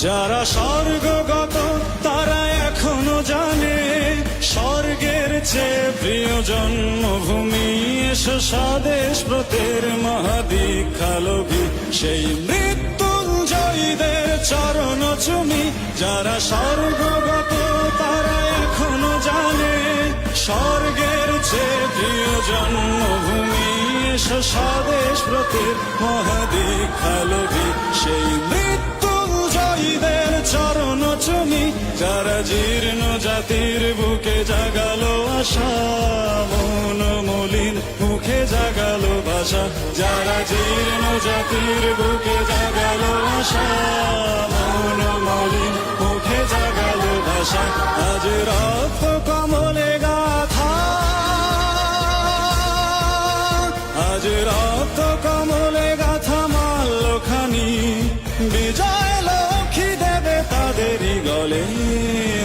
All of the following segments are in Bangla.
যারা স্বর্গগত তারা এখনো জানে স্বর্গের চেয়ে প্রিয় জন্মভূমি। এসো স্বদেশ ব্রতের মহাদীক্ষালোভী সেই মৃত্যুঞ্জয়ীদের চরণ চুমি। যারা স্বর্গগত তারা এখনো জানে স্বর্গের চেয়ে প্রিয় জন্মভূমি। এসো স্বদেশ ব্রতের মহাদীক্ষালোভী সেই মৃত্যুঞ্জয়ীদের চরণ চুমি। যারা জীর্ণ জাতির বুকে জাগালো আশা মন মলিন মুখে জাগালো ভাষা। যারা জীর্ণ জাতির বুকে জাগালো আশা মন মলিন মুখে জাগালো ভাষা। আজ রক্ত কমলে গাথা, আজ রক্ত কমলে গাথা মাল্যখানি বিজয় লক্ষ্মী দেবে তাদেরই গলে।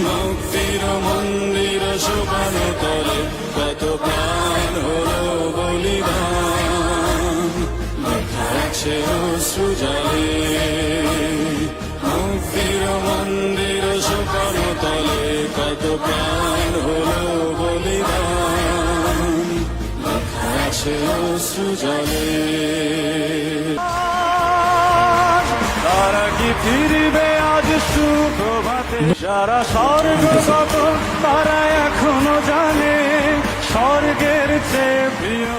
মুক্তির মন্দির সোপান তলে কত প্রাণ হলো বলিদান, লেখা আছে অশ্রু জলে। মুক্তির মন্দির সোপান তলে কত প্রাণ হলো বলিদান, লেখা আছে অশ্রু জলে। তারা কি ফিরবে আজ সুপ্রভাতে? যারা স্বর্গগত তারা এখনো জানে স্বর্গের চেয়ে প্রিয়